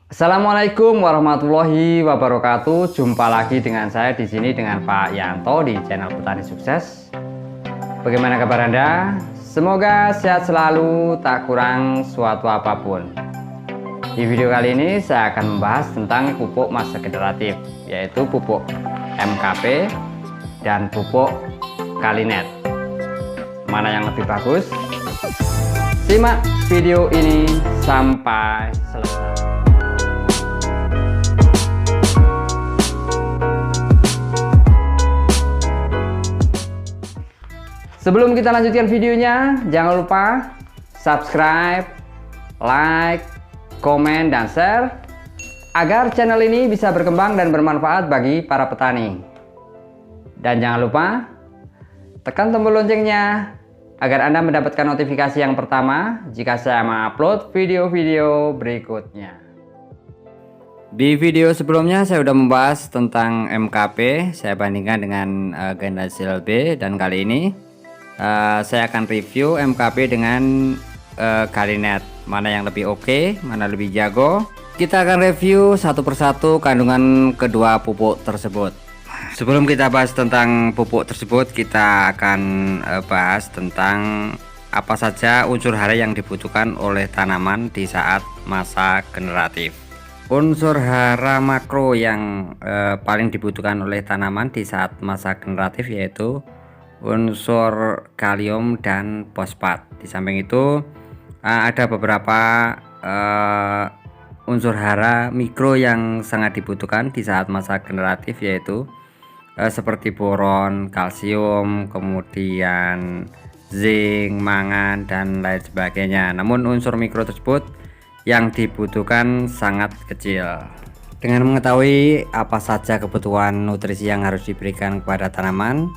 Assalamualaikum warahmatullahi wabarakatuh. Jumpa lagi dengan saya di sini dengan Pak Yanto di channel Petani Sukses. Bagaimana kabar Anda? Semoga sehat selalu, tak kurang suatu apapun. Di video kali ini saya akan membahas tentang pupuk masa generatif, yaitu pupuk MKP dan pupuk Kalinet. Mana yang lebih bagus? Simak video ini sampai selesai. Sebelum kita lanjutkan videonya, jangan lupa subscribe, like, komen, dan share agar channel ini bisa berkembang dan bermanfaat bagi para petani. Dan jangan lupa tekan tombol loncengnya agar Anda mendapatkan notifikasi yang pertama jika saya mengupload video-video berikutnya. Di video sebelumnya saya sudah membahas tentang MKP, saya bandingkan dengan generasi LB, dan kali ini saya akan review MKP dengan Kalinet, mana yang lebih oke, mana lebih jago. Kita akan review satu persatu kandungan kedua pupuk tersebut. Sebelum kita bahas tentang pupuk tersebut, kita akan bahas tentang apa saja unsur hara yang dibutuhkan oleh tanaman di saat masa generatif. Unsur hara makro yang paling dibutuhkan oleh tanaman di saat masa generatif yaitu unsur kalium dan fosfat. Di samping itu ada beberapa unsur hara mikro yang sangat dibutuhkan di saat masa generatif, yaitu seperti boron, kalsium, kemudian zinc, mangan, dan lain sebagainya. Namun unsur mikro tersebut yang dibutuhkan sangat kecil. Dengan mengetahui apa saja kebutuhan nutrisi yang harus diberikan kepada tanaman,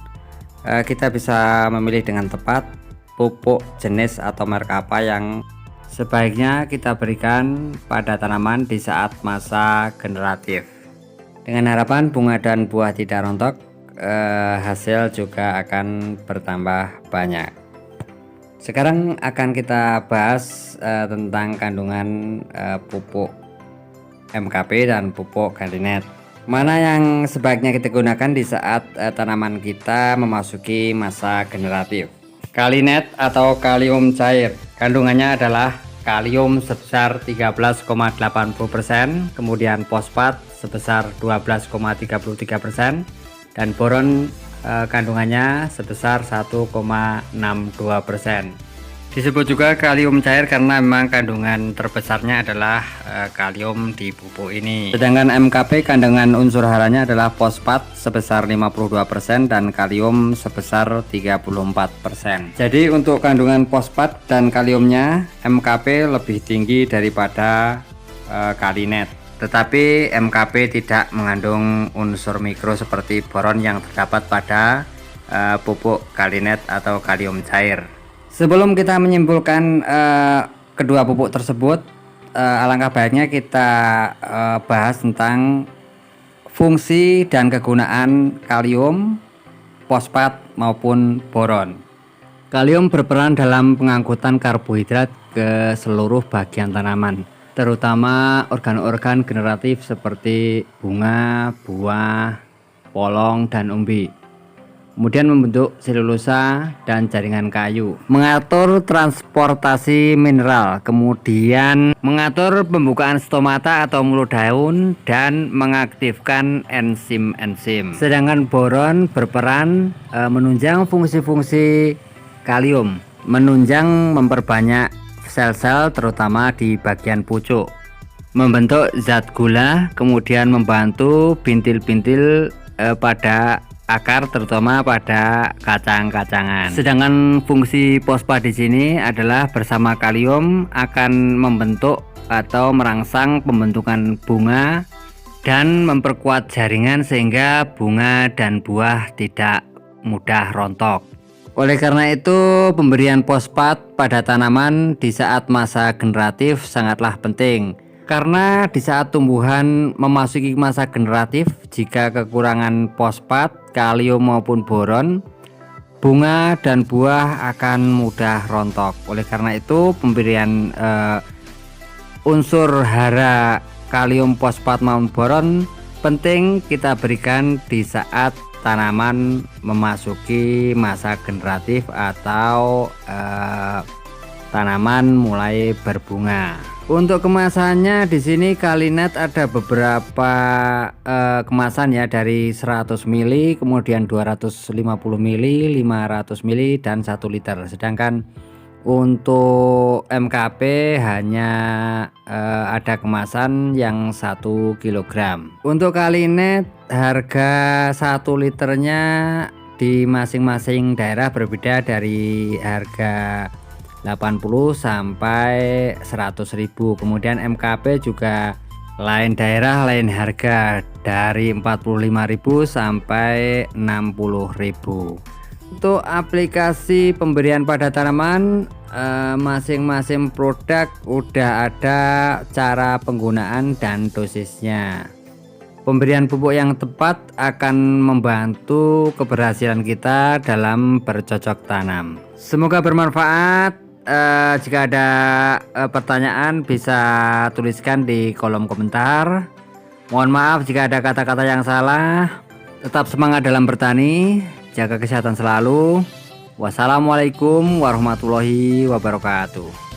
kita bisa memilih dengan tepat pupuk jenis atau merek apa yang sebaiknya kita berikan pada tanaman di saat masa generatif. Dengan harapan bunga dan buah tidak rontok, hasil juga akan bertambah banyak. Sekarang akan kita bahas tentang kandungan pupuk MKP dan pupuk Kalinet. Mana yang sebaiknya kita gunakan di saat tanaman kita memasuki masa generatif. Kalinet atau kalium cair, kandungannya adalah kalium sebesar 13,80%, kemudian fosfat sebesar 12,33%, dan boron kandungannya sebesar 1,62%. Disebut juga kalium cair karena memang kandungan terbesarnya adalah kalium di pupuk ini. Sedangkan MKP kandungan unsur haranya adalah fosfat sebesar 52% dan kalium sebesar 34%. Jadi untuk kandungan fosfat dan kaliumnya MKP lebih tinggi daripada Kalinet. Tetapi MKP tidak mengandung unsur mikro seperti boron yang terdapat pada pupuk Kalinet atau kalium cair. Sebelum kita menyimpulkan kedua pupuk tersebut, alangkah baiknya kita bahas tentang fungsi dan kegunaan kalium, fosfat maupun boron. Kalium berperan dalam pengangkutan karbohidrat ke seluruh bagian tanaman, terutama organ-organ generatif seperti bunga, buah, polong, dan umbi. Kemudian membentuk selulosa dan jaringan kayu, mengatur transportasi mineral, kemudian mengatur pembukaan stomata atau mulut daun, dan mengaktifkan enzim-enzim. Sedangkan boron berperan menunjang fungsi-fungsi kalium, menunjang memperbanyak sel-sel terutama di bagian pucuk, membentuk zat gula, kemudian membantu bintil-bintil pada akar terutama pada kacang-kacangan. Sedangkan fungsi fosfat di sini adalah bersama kalium akan membentuk atau merangsang pembentukan bunga dan memperkuat jaringan sehingga bunga dan buah tidak mudah rontok. Oleh karena itu, pemberian fosfat pada tanaman di saat masa generatif sangatlah penting. Karena di saat tumbuhan memasuki masa generatif, jika kekurangan fosfat, kalium maupun boron, bunga dan buah akan mudah rontok. Oleh karena itu, pemberian unsur hara kalium, fosfat maupun boron penting kita berikan di saat tanaman memasuki masa generatif atau tanaman mulai berbunga. Untuk kemasannya di sini Kalinet ada beberapa kemasan ya, dari 100 ml, kemudian 250 ml, 500 ml dan 1 liter. Sedangkan untuk MKP hanya ada kemasan yang 1 kg. Untuk Kalinet harga 1 liternya di masing-masing daerah berbeda, dari harga 80 sampai 100.000. Kemudian MKP juga lain daerah lain harga, dari 45.000 sampai 60.000. Untuk aplikasi pemberian pada tanaman, masing-masing produk udah ada cara penggunaan dan dosisnya. Pemberian pupuk yang tepat akan membantu keberhasilan kita dalam bercocok tanam. Semoga bermanfaat. Jika ada pertanyaan bisa tuliskan di kolom komentar. Mohon maaf jika ada kata-kata yang salah. Tetap semangat dalam bertani, jaga kesehatan selalu. Wassalamualaikum warahmatullahi wabarakatuh.